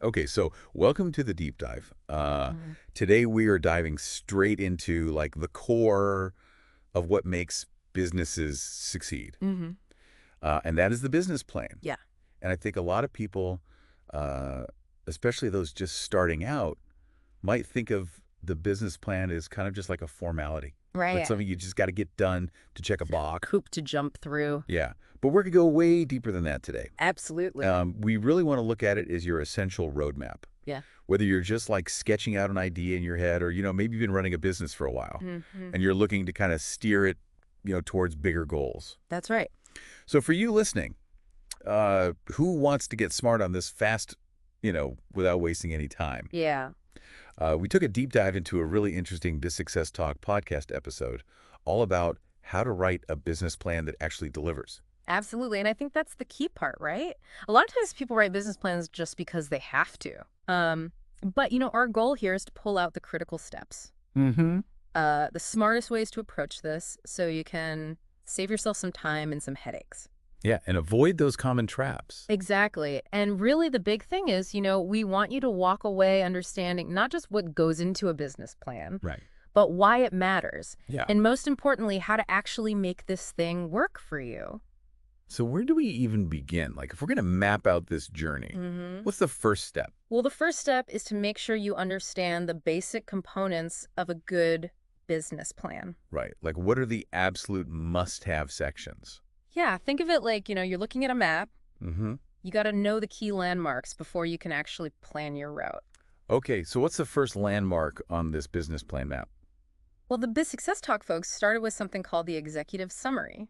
Okay, so welcome to the deep dive. Mhm. Today we are diving straight into like the core of what makes businesses succeed, Mhm. and that is the business plan. Yeah. And I think a lot of people, uh, especially those just starting out, might think of the business plan as kind of just like a formality, like Right. something you just got to get done to check a box. Hoop to jump through. Yeah, but we're gonna go way deeper than that today. Absolutely. We really want to look at it as your essential roadmap. Yeah. Whether you're just like sketching out an idea in your head or, maybe you've been running a business for a while Mhm. and you're looking to kind of steer it, towards bigger goals. That's right. So for you listening, who wants to get smart on this fast, without wasting any time? Yeah. We took a deep dive into a really interesting Biz Success Talk podcast episode all about how to write a business plan that actually delivers. Absolutely. And I think that's the key part, right? A lot of times people write business plans just because they have to. But our goal here is to pull out the critical steps. Mm-hmm. The smartest ways to approach this so you can save yourself some time and some headaches. Yeah, and avoid those common traps. Exactly. And really the big thing is, we want you to walk away understanding not just what goes into a business plan, Right. but why it matters. Yeah. And most importantly, how to actually make this thing work for you. So where do we even begin? Like, if we're going to map out this journey, Mm-hmm. what's the first step? Well, the first step is to make sure you understand the basic components of a good business plan. Right. Like, what are the absolute must-have sections? Yeah, think of it like, you're looking at a map. Mm-hmm. You got to know the key landmarks before you can actually plan your route. Okay, so what's the first landmark on this business plan map? Well, the Biz Success Talk folks started with something called the executive summary.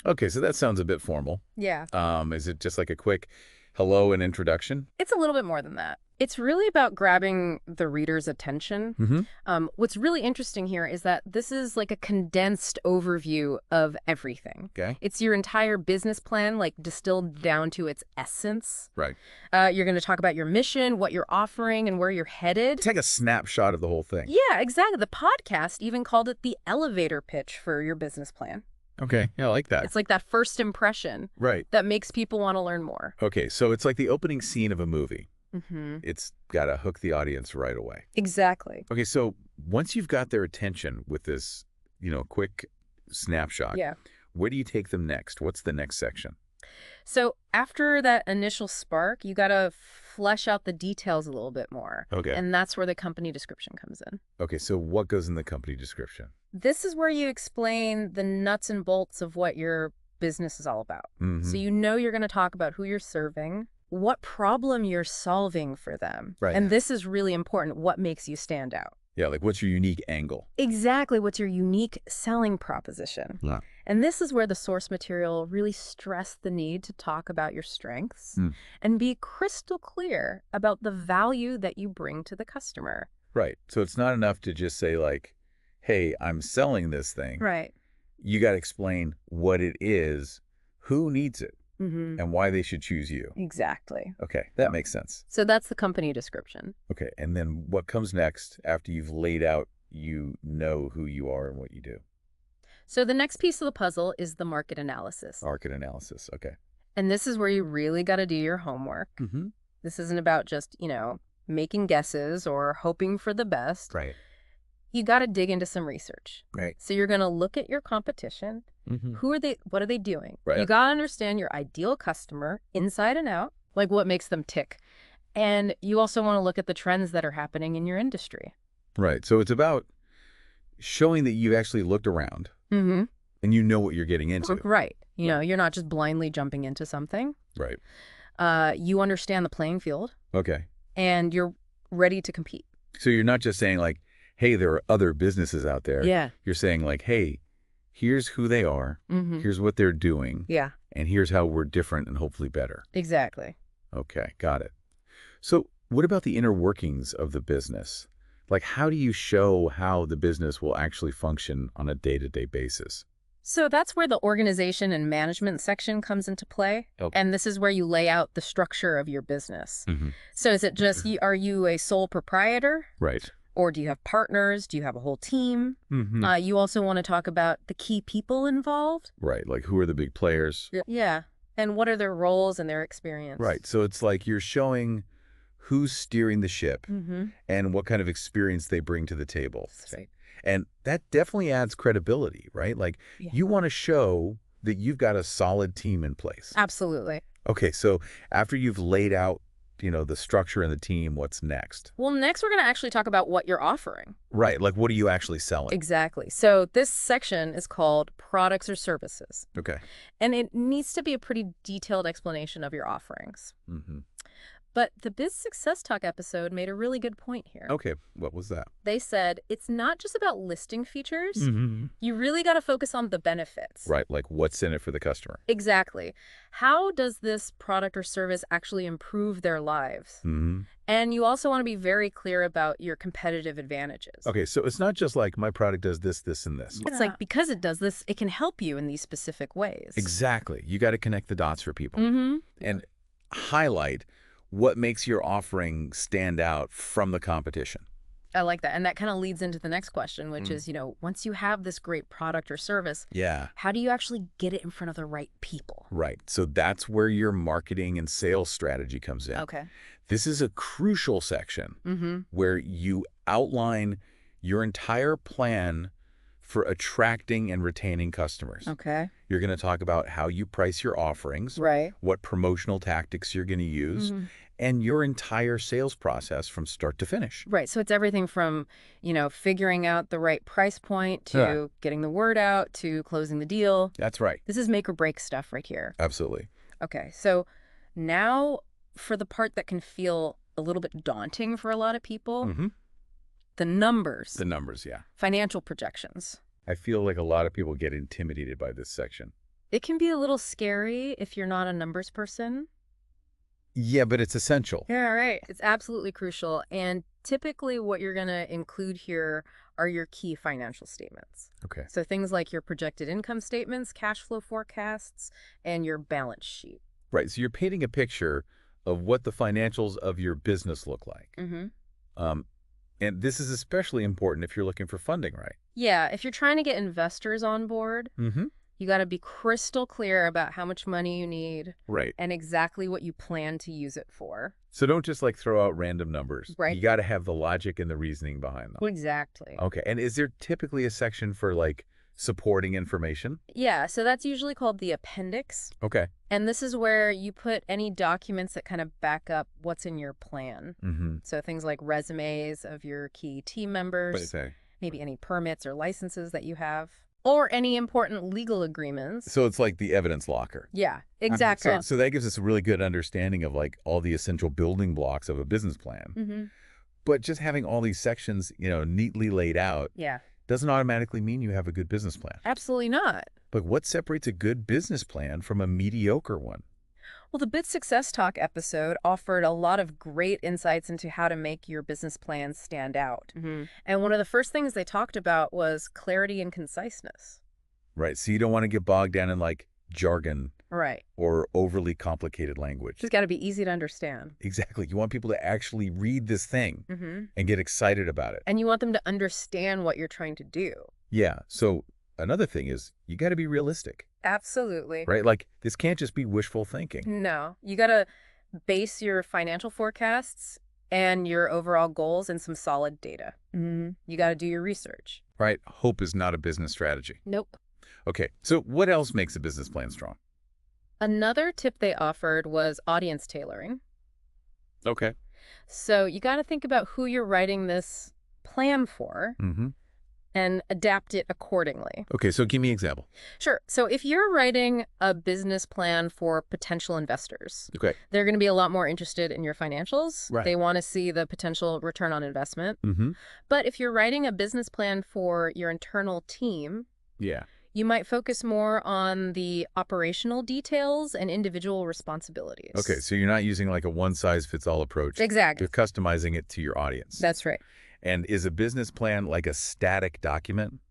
Okay, so that sounds a bit formal. Yeah. Is it just like a quick hello and introduction? It's a little bit more than that. It's really about grabbing the reader's attention. Mm-hmm. What's really interesting here is that this is like a condensed overview of everything. Okay. It's your entire business plan, like distilled down to its essence. Right. You're going to talk about your mission, what you're offering, and where you're headed. Take a snapshot of the whole thing. Yeah, exactly. The podcast even called it the elevator pitch for your business plan. Okay, yeah, I like that. It's like that first impression Right. that makes people want to learn more. Okay, so it's like the opening scene of a movie. Mm-hmm. It's got to hook the audience right away. Exactly. Okay, so once you've got their attention with this, quick snapshot, Yeah. where do you take them next? What's the next section? So after that initial spark, you got to flesh out the details a little bit more. Okay. And that's where the company description comes in. Okay, so what goes in the company description? This is where you explain the nuts and bolts of what your business is all about. Mm-hmm. So you're going to talk about who you're serving, what problem you're solving for them. Right. And this is really important, what makes you stand out. Yeah, like what's your unique angle? Exactly. What's your unique selling proposition? Yeah. And this is where the source material really stressed the need to talk about your strengths and be crystal clear about the value that you bring to the customer. Right. So it's not enough to just say like, hey, I'm selling this thing. Right. You got to explain what it is, who needs it, Mm-hmm. and why they should choose you. Exactly. Okay, that makes sense. So that's the company description. Okay, and then what comes next after you've laid out, who you are and what you do? So the next piece of the puzzle is the market analysis. Market analysis. Okay. And this is where you really got to do your homework. Mm-hmm. This isn't about just, making guesses or hoping for the best. Right. You got to dig into some research. Right. So you're going to look at your competition. Mm-hmm. Who are they? What are they doing? Right. You got to understand your ideal customer inside and out, like what makes them tick. And you also want to look at the trends that are happening in your industry. Right. So it's about showing that you've actually looked around Mm-hmm. and you know what you're getting into. Right. You're not just blindly jumping into something. Right. You understand the playing field Okay. and you're ready to compete. So you're not just saying like, hey, there are other businesses out there. Yeah. You're saying like, hey, here's who they are. Mm-hmm. Here's what they're doing. Yeah, And here's how we're different and hopefully better. exactly. Okay, got it. So what about the inner workings of the business? Like, how do you show how the business will actually function on a day-to-day basis? So that's where the organization and management section comes into play. Okay. And this is where you lay out the structure of your business. Mm-hmm. So is it just, are you a sole proprietor? Right. Or do you have partners? Do you have a whole team? Mm-hmm. You also want to talk about the key people involved. Right, like who are the big players? Yeah. And what are their roles and their experience? Right, so it's like you're showing who's steering the ship Mm-hmm. and what kind of experience they bring to the table. That's right. And that definitely adds credibility, right? Like Yeah. you want to show that you've got a solid team in place. Absolutely. Okay, so after you've laid out, the structure and the team, what's next? Well, next we're going to actually talk about what you're offering. Right, like what are you actually selling? Exactly. So this section is called products or services, Okay. and it needs to be a pretty detailed explanation of your offerings. Mm-hmm. But the Biz Success Talk episode made a really good point here. Okay, what was that? They said it's not just about listing features. Mm-hmm. You really got to focus on the benefits. Right, like what's in it for the customer? Exactly. How does this product or service actually improve their lives? Mm-hmm. And you also want to be very clear about your competitive advantages. Okay, so it's not just like my product does this, this, and this. It's like because it does this, it can help you in these specific ways. Exactly. You got to connect the dots for people Mm-hmm. and highlight what makes your offering stand out from the competition. I like that. And that kind of leads into the next question, which is, once you have this great product or service, Yeah. how do you actually get it in front of the right people? Right. So that's where your marketing and sales strategy comes in. Okay. This is a crucial section Mm-hmm. where you outline your entire plan for attracting and retaining customers. Okay. You're going to talk about how you price your offerings, Right. what promotional tactics you're going to use, and your entire sales process from start to finish. Right. So it's everything from, figuring out the right price point to getting the word out to closing the deal. That's right. This is make or break stuff right here. Absolutely. Okay. So now for the part that can feel a little bit daunting for a lot of people, the numbers, The numbers, yeah. financial projections. I feel like a lot of people get intimidated by this section. It can be a little scary if you're not a numbers person. Yeah, but it's essential. Yeah, right. It's absolutely crucial. And typically what you're going to include here are your key financial statements. Okay. So things like your projected income statements, cash flow forecasts, and your balance sheet. Right. So you're painting a picture of what the financials of your business look like. Mm-hmm. And this is especially important if you're looking for funding, right? Yeah, if you're trying to get investors on board, Mm-hmm. you got to be crystal clear about how much money you need Right. and exactly what you plan to use it for. So don't just like throw out random numbers. Right. You got to have the logic and the reasoning behind them. Exactly. Okay. And is there typically a section for like supporting information? Yeah, so that's usually called the appendix. Okay. And this is where you put any documents that kind of back up what's in your plan. Mm-hmm. So things like resumes of your key team members, Okay. maybe any permits or licenses that you have, or any important legal agreements. So it's like the evidence locker. Yeah, exactly. So that gives us a really good understanding of like all the essential building blocks of a business plan. Mm-hmm. But just having all these sections, neatly laid out Yeah, doesn't automatically mean you have a good business plan. absolutely not. But what separates a good business plan from a mediocre one? Well, the Biz Success Talk episode offered a lot of great insights into how to make your business plans stand out. Mm-hmm. And one of the first things they talked about was clarity and conciseness. Right. So you don't want to get bogged down in like jargon Right. or overly complicated language. It's got to be easy to understand. Exactly. You want people to actually read this thing Mm-hmm. and get excited about it. And you want them to understand what you're trying to do. Yeah. So another thing is you got to be realistic, Absolutely. right? Like this can't just be wishful thinking. No, you got to base your financial forecasts and your overall goals in some solid data. Mm-hmm. You got to do your research. Right? Hope is not a business strategy. Nope. Okay. So what else makes a business plan strong? Another tip they offered was audience tailoring. Okay. So you got to think about who you're writing this plan for Mm-hmm. and adapt it accordingly. Okay. So give me an example. Sure. So if you're writing a business plan for potential investors, Okay. they're going to be a lot more interested in your financials. Right. They want to see the potential return on investment. Mm-hmm. But if you're writing a business plan for your internal team, Yeah. you might focus more on the operational details and individual responsibilities. Okay. So you're not using like a one-size-fits-all approach. Exactly. You're customizing it to your audience. That's right. And is a business plan like a static document?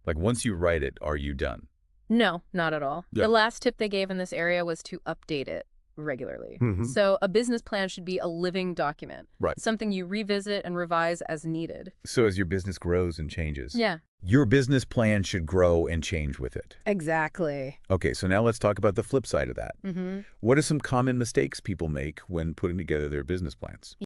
Like once you write it, are you done? No, not at all. Yeah. The last tip they gave in this area was to update it regularly. Mhm. So a business plan should be a living document. Right. Something you revisit and revise as needed. So as your business grows and changes, Yeah. your business plan should grow and change with it. Exactly. Okay, so now let's talk about the flip side of that. Mm-hmm. What are some common mistakes people make when putting together their business plans?